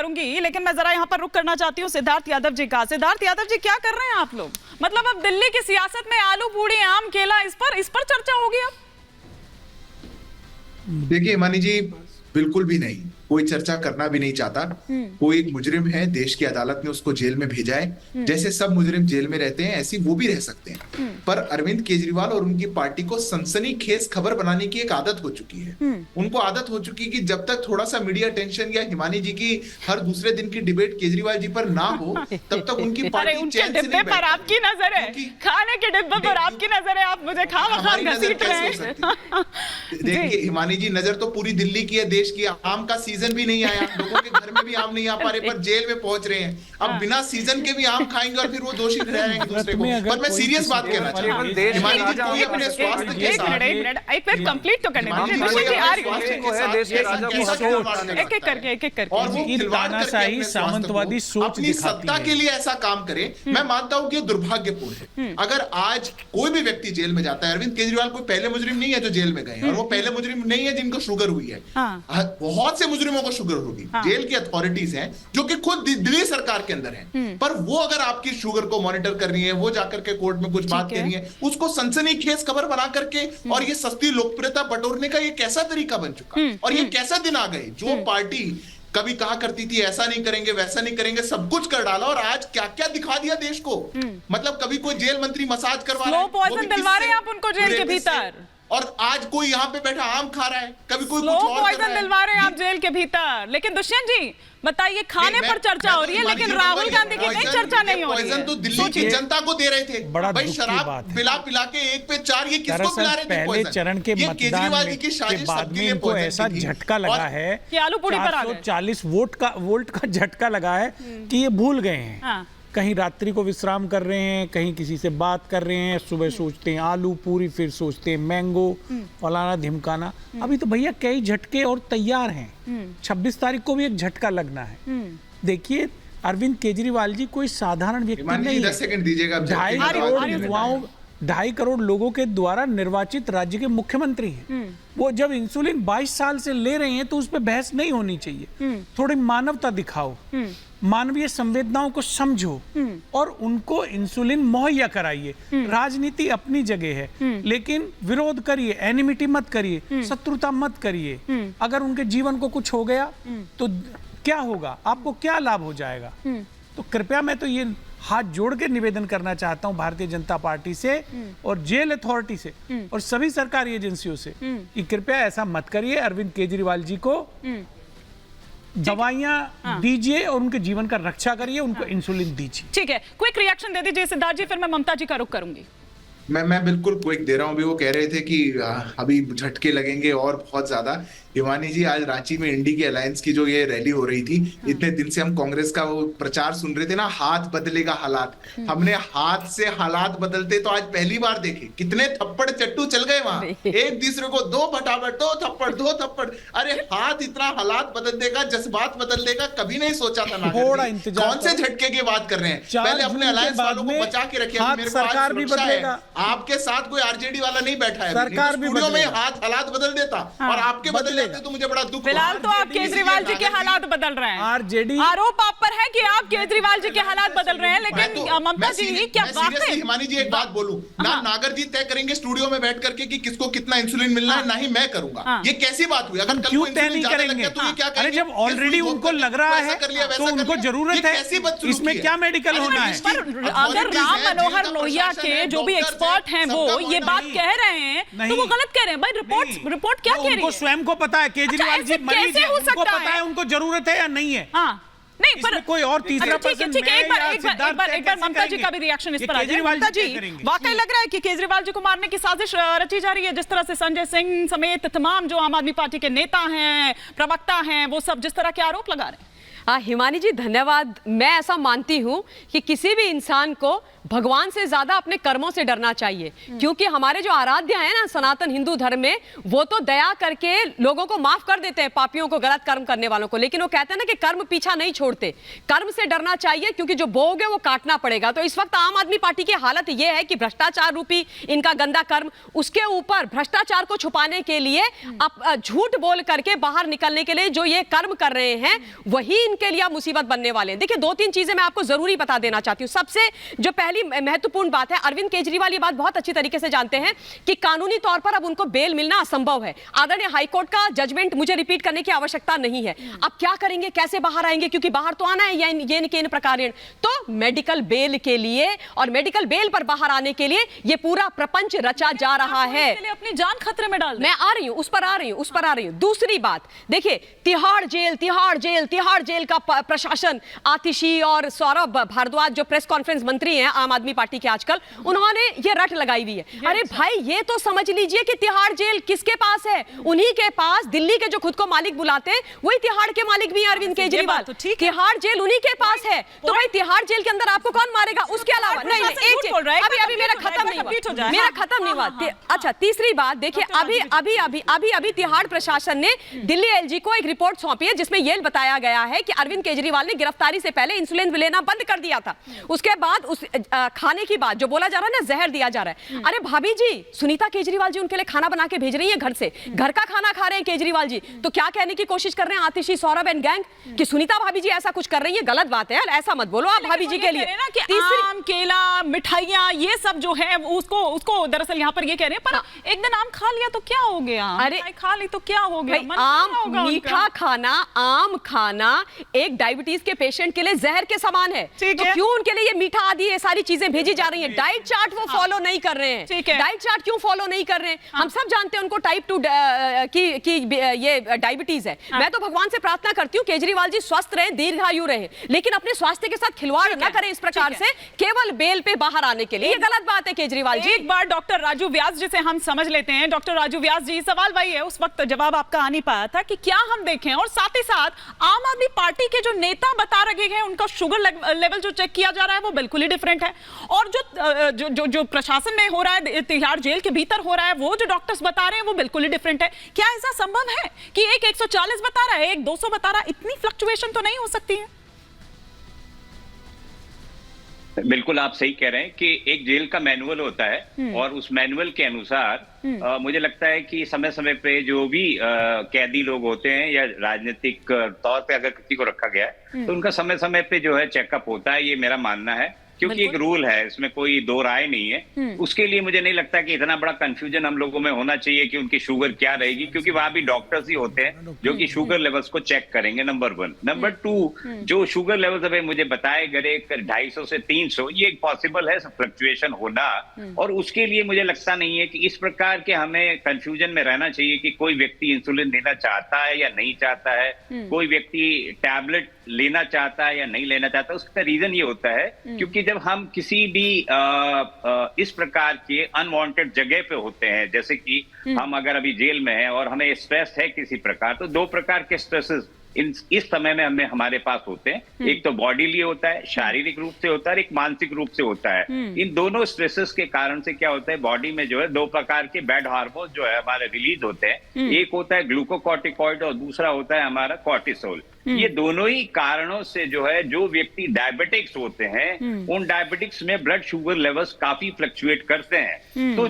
करूंगी, लेकिन मैं जरा यहाँ पर रुक करना चाहती हूँ सिद्धार्थ यादव जी का। सिद्धार्थ यादव जी, क्या कर रहे हैं आप लोग? मतलब अब दिल्ली की सियासत में आलू पूड़ी आम केला इस पर चर्चा होगी अब? देखिए हिमानी जी, बिल्कुल भी नहीं, कोई चर्चा करना भी नहीं चाहता। कोई एक मुजरिम है, देश की अदालत ने उसको जेल में भेजा है। जैसे सब मुजरिम जेल में रहते हैं ऐसे वो भी रह सकते हैं, पर अरविंद केजरीवाल और उनकी पार्टी को सनसनीखेज खबर बनाने की एक आदत हो चुकी है। उनको आदत हो चुकी है कि जब तक थोड़ा सा मीडिया टेंशन या हिमानी जी की हर दूसरे दिन की डिबेट केजरीवाल जी पर ना हो, तब तक उनकी पार्टी उनके डिब्बे पर आपकी नजर है, खाने के डिब्बे पर आपकी नजर है, आप मुझे घसीट रहे हैं। देखिए हिमानी जी, नजर तो पूरी दिल्ली की है, देश की। आम का सीजन भी नहीं आया, लोगों के घर में भी आम नहीं आ पा रहे, पर जेल में पहुंच रहे हैं। अब बिना सीजन के भी आम खाएंगे और फिर वो दोषी ठहराएंगे दूसरे को। पर मैं सीरियस बात कहना चाहता हूं, हिमानी जी, कोई अपने स्वास्थ्य के साथ एक मिनट कंप्लीट तो करने दीजिए। और वो तानाशाही सामंतवादी सोच अपनी सत्ता के लिए ऐसा काम करे, मैं मानता हूं कि दुर्भाग्यपूर्ण है। अगर आज कोई भी व्यक्ति जेल में जाता है, अरविंद केजरीवाल कोई पहले मुजरिम नहीं है जो जेल में गए, और वो पहले मुजरिम नहीं है जिनको शुगर हुई है। बहुत से मुजरिमों को शुगर होगी। जेल की अथॉरिटीज हैं जो कि खुद दिल्ली सरकार के अंदर हैं, पर वो अगर आपकी शुगर को मॉनिटर कर रही है, वो जाकर के कोर्ट में कुछ बात कह रही है, उसको सनसनीखेज खबर बना करके और ये सस्ती लोकप्रियता बटोरने का ये कैसा तरीका बन चुका, और ये कैसा दिन आ गए। जो पार्टी कभी कहा करती थी ऐसा नहीं करेंगे वैसा नहीं करेंगे, सब कुछ कर डाला, और आज क्या क्या दिखा दिया देश को। मतलब कभी कोई जेल मंत्री मसाज करवा रहा है, पॉइजन दिलवा रहे हैं आप उनको जेल के भीतर, और आज कोई यहाँ पे बैठा आम खा रहा है, कभी कोई कुछ और पॉइजन दिलवा रहे हैं आप जेल के भीतर। लेकिन दुष्यंत जी बताइए, खाने पर चर्चा हो रही है, लेकिन राहुल गांधी की कहीं चर्चा नहीं हो रही है। तो दिल्ली की जनता को दे रहे थे भाई, शराब पिला पिला के 1 पे 4, ये किसको पिला रहे थे? पहले चरण के मतदान के बाद में इनको ऐसा झटका लगा है कि आलू पूड़ी पर आ गए। 440 वोल्ट का झटका लगा है कि ये भूल गए हैं। कहीं रात्रि को विश्राम कर रहे हैं, कहीं किसी से बात कर रहे हैं, सुबह सोचते हैं आलू पूरी, फिर सोचते हैं मैंगो, फलाना ढिमकाना। अभी तो भैया कई झटके और तैयार हैं। 26 तारीख को भी एक झटका लगना है। देखिए अरविंद केजरीवाल जी कोई साधारण व्यक्ति नहीं है। 10 सेकंड दीजिएगा। 2.5 करोड़ लोगों के द्वारा निर्वाचित राज्य के मुख्यमंत्री हैं। वो जब इंसुलिन 22 साल से ले रहे हैं तो उस पर बहस नहीं होनी चाहिए। थोड़ी मानवता दिखाओ, मानवीय संवेदनाओं को समझो और उनको इंसुलिन मुहैया कराइए। राजनीति अपनी जगह है, लेकिन विरोध करिए, एनिमिटी मत करिए, शत्रुता मत करिए। अगर उनके जीवन को कुछ हो गया तो क्या होगा, आपको क्या लाभ हो जाएगा? तो कृपया मैं तो ये हाथ जोड़ के निवेदन करना चाहता हूं भारतीय जनता पार्टी से और जेल अथॉरिटी से और सभी सरकारी एजेंसियों से कि कृपया ऐसा मत करिए। अरविंद केजरीवाल जी को दवाइयां दीजिए और उनके जीवन का रक्षा करिए, उनको इंसुलिन दीजिए। ठीक है, क्विक रिएक्शन दे दीजिए सिद्धार्थ जी, फिर मैं ममता जी का रुख करूंगी। मैं बिल्कुल क्विक दे रहा हूं। भी वो कह रहे थे कि अभी झटके लगेंगे और बहुत ज्यादा। हिमानी जी, आज रांची में इंडी की अलायंस की जो ये रैली हो रही थी, इतने दिन से हम कांग्रेस का वो प्रचार सुन रहे थे ना, हाथ बदलेगा हालात। हमने हाथ से हालात बदलते तो आज पहली बार देखे। कितने थप्पड़ चट्टू चल गए वहां, एक दूसरे को दो फटाफट, दो थप्पड़। अरे हाथ इतना हालात बदल देगा, जज्बात बदल देगा, कभी नहीं सोचा था ना। कौन से झटके की बात कर रहे हैं? पहले अपने अलायंस वालों को बचा के रखिए। सरकार भी बदलेगा, आपके साथ कोई आरजेडी वाला नहीं बैठा है, सरकार भी स्टूडियो में हाथ हालात बदल देता और आपके बदले तो मुझे बड़ा दुख। फिलहाल तो आप केजरीवाल जी के हालात बदल रहे हैं। आरजेडी आरोप आप पर है कि आप केजरीवाल जी के हालात बदल रहे हैं, लेकिन ममता जी क्या बात है? हिमानी जी एक बात बोलूं ना, नागर जी तय करेंगे स्टूडियो में बैठ करके कि किसको कितना इंसुलिन मिलना है, ना ही मैं करूंगा। ये कैसी बात हुई? अगर क्यों तय नहीं करेंगे? तो ये क्या करेंगे? जब ऑलरेडी उनको लग रहा है तो उनको जरूरत है, इसमें क्या मेडिकल होना है? अगर राम मनोहर लोहिया के जो भी एक्सपर्ट हैं वो ये बात कह रहे हैं तो वो गलत कह रहे हैं भाई। रिपोर्ट क्या कह रही है? उनको स्वयं को पता है, केजरीवाल जी मरीज हैं, उनको पता है उनको जरूरत है या नहीं है। नहीं, पर कोई और तीसरा पर्सन। ठीक है, एक बार ममता जी का भी रिएक्शन इस पर आ जाए। ममता जी, वाकई लग रहा है कि केजरीवाल जी को मारने की साजिश रची जा रही है, जिस तरह से संजय सिंह समेत तमाम जो आम आदमी पार्टी के नेता हैं, प्रवक्ता हैं, वो सब जिस तरह के आरोप लगा रहे हैं। हिमानी जी धन्यवाद। मैं ऐसा मानती हूं कि किसी भी इंसान को भगवान से ज्यादा अपने कर्मों से डरना चाहिए, क्योंकि हमारे जो आराध्य हैं ना सनातन हिंदू धर्म में, वो तो दया करके लोगों को माफ कर देते हैं, पापियों को, गलत कर्म करने वालों को। लेकिन वो कहते हैं ना कि कर्म पीछा नहीं छोड़ते। कर्म से डरना चाहिए, क्योंकि जो बोओगे वो काटना पड़ेगा। तो इस वक्त आम आदमी पार्टी की हालत ये है कि भ्रष्टाचार रूपी इनका गंदा कर्म, उसके ऊपर भ्रष्टाचार को छुपाने के लिए झूठ बोल करके बाहर निकलने के लिए जो ये कर्म कर रहे हैं, वही के लिए मुसीबत बनने वाले हैं। देखिए, 2-3 चीजें मैं आपको जरूरी बता देना चाहती हूँ। सबसे जो पहली महत्वपूर्ण बात है, अरविंद केजरीवाल ये बात बहुत अच्छी तरीके से जानते हैं कि कानूनी तौर पर अब उनको बेल मिलना असंभव है। आदरणीय हाईकोर्ट का जजमेंट मुझे रिपीट करने की आवश्यकता नहीं है। अब क्या करेंगे, कैसे बाहर आएंगे, क्योंकि बाहर तो आना है ये इन प्रकार, तो मेडिकल बेल के लिए और मेडिकल बेल पर बाहर आने के लिए ये पूरा प्रपंच रचा जा रहा है। अपनी जान खतरे में डाल, मैं आ रही हूं, उस पर आ रही हूं। दूसरी बात, देखिए, तिहाड़ जेल का प्रशासन, आतिशी और सौरभ भारद्वाज जो प्रेस कॉन्फ्रेंस मंत्री हैं आम आदमी पार्टी के आजकल, उन्होंने ये रट लगाई हुई है। अरे भाई, ये तो समझ लीजिए कि तिहाड़ जेल किसके पास है? उन्हीं के पास। दिल्ली के जो खुद को मालिक बुलाते हैं वही तिहाड़ के मालिक भी हैं, अरविंद केजरीवाल। तिहाड़ जेल उन्हीं के पास है, तो भाई तिहाड़ जेल के अंदर आपको कौन मारेगा? उसके अलावा नहीं, अभी मेरा खत्म नहीं हुआ। अच्छा, तीसरी बात देखिए, अभी तिहाड़ प्रशासन ने दिल्ली एलजी को एक रिपोर्ट सौंपी है जिसमें यह बताया गया है कि अरविंद केजरीवाल ने गिरफ्तारी से पहले इंसुलिन लेना बंद कर दिया था। उसके बाद उस खाने की बात जो बोला जा रहा है ना, जहर दिया जा रहा है। अरे भाभी जी, सुनीता केजरीवाल जी उनके लिए खाना बना के भेज रही है घर से, घर का खाना खा रहे हैं केजरीवाल जी। तो क्या कहने की कोशिश कर रहे हैं आतिशी, सौरभ एंड गैंग कि सुनीता भाभी जी ऐसा कुछ कर रही है? गलत बात है यार, ऐसा मत बोलो आप भाभी जी के लिए। आम, केला, मिठाइयाँ, ये सब जो है उसको दरअसल यहाँ पर ये कह रहे हैं, पर एक दिन आम खा लिया तो क्या हो गया? अरे खा ली तो क्या हो गया? आम, मीठा खाना, आम खाना एक डायबिटीज के पेशेंट के लिए जहर के समान है। तो क्यों उनके लिए ये मीठा आदि ये सारी चीजें भेजी जा रही हैं? डाइट चार्ट वो फॉलो नहीं कर रहे हैं। डाइट चार्ट क्यों फॉलो नहीं कर रहे हैं? हम सब जानते हैं उनको टाइप 2 की ये डायबिटीज है। मैं तो भगवान से प्रार्थना करती हूँ केजरीवाल जी स्वस्थ रहे, दीर्घायु रहे, लेकिन अपने स्वास्थ्य के साथ खिलवाड़ न करें इस प्रकार से केवल बेल पे बाहर आने के लिए। ये गलत बात है केजरीवाल जी। एक बार डॉक्टर राजू व्यास जी से हम समझ लेते हैं। डॉक्टर राजू व्यास जी, सवाल वही है, उस वक्त जवाब आपका आ नहीं पाया था कि क्या हम देखें, और साथ ही साथ आम आदमी पार्टी के जो नेता बता रहे हैं उनका शुगर लेवल जो चेक किया जा रहा है वो बिल्कुल ही डिफरेंट है, और जो प्रशासन में हो रहा है, तिहाड़ जेल के भीतर हो रहा है, वो जो डॉक्टर्स बता रहे हैं वो बिल्कुल ही डिफरेंट है। क्या ऐसा संभव है कि एक 140 बता रहा है, एक 200 बता रहा है? इतनी फ्लक्चुएशन तो नहीं हो सकती है? बिल्कुल आप सही कह रहे हैं कि एक जेल का मैनुअल होता है और उस मैनुअल के अनुसार मुझे लगता है कि समय समय पे जो भी कैदी लोग होते हैं या राजनीतिक तौर पे अगर किसी को रखा गया है तो उनका समय समय पे जो है चेकअप होता है, ये मेरा मानना है, क्योंकि एक रूल है, इसमें कोई दो राय नहीं है। उसके लिए मुझे नहीं लगता कि इतना बड़ा कंफ्यूजन हम लोगों में होना चाहिए कि उनकी शुगर क्या रहेगी, क्योंकि वहां भी डॉक्टर्स ही होते हैं जो कि शुगर लेवल्स को चेक करेंगे, नंबर 1। नंबर 2, जो शुगर लेवल्स अभी मुझे बताए गए 250 से 300, ये एक पॉसिबल है फ्लक्चुएशन होना, और उसके लिए मुझे लगता नहीं है कि इस प्रकार के हमें कंफ्यूजन में रहना चाहिए कि कोई व्यक्ति इंसुलिन लेना चाहता है या नहीं चाहता है, कोई व्यक्ति टैबलेट लेना चाहता है या नहीं लेना चाहता। उसका रीजन ये होता है क्योंकि जब हम किसी भी इस प्रकार के अनवांटेड जगह पे होते हैं, जैसे कि हम अगर अभी जेल में हैं और हमें स्ट्रेस है किसी प्रकार, तो 2 प्रकार के स्ट्रेसेस इस समय में हमारे पास होते हैं। एक तो बॉडीली होता है, शारीरिक रूप से होता है, एक मानसिक रूप से होता है। इन दोनों स्ट्रेसेस के कारण से क्या होता है, बॉडी में जो है 2 प्रकार के बैड हार्मोन जो है हमारे रिलीज होते हैं। एक होता है ग्लूकोकॉर्टिकॉइड और दूसरा होता है हमारा कॉर्टिसोल। ये दोनों ही कारणों से जो है, जो व्यक्ति डायबिटिक्स होते हैं उन डायबिटिक्स में ब्लड शुगर लेवल्स काफी फ्लक्चुएट करते हैं। तो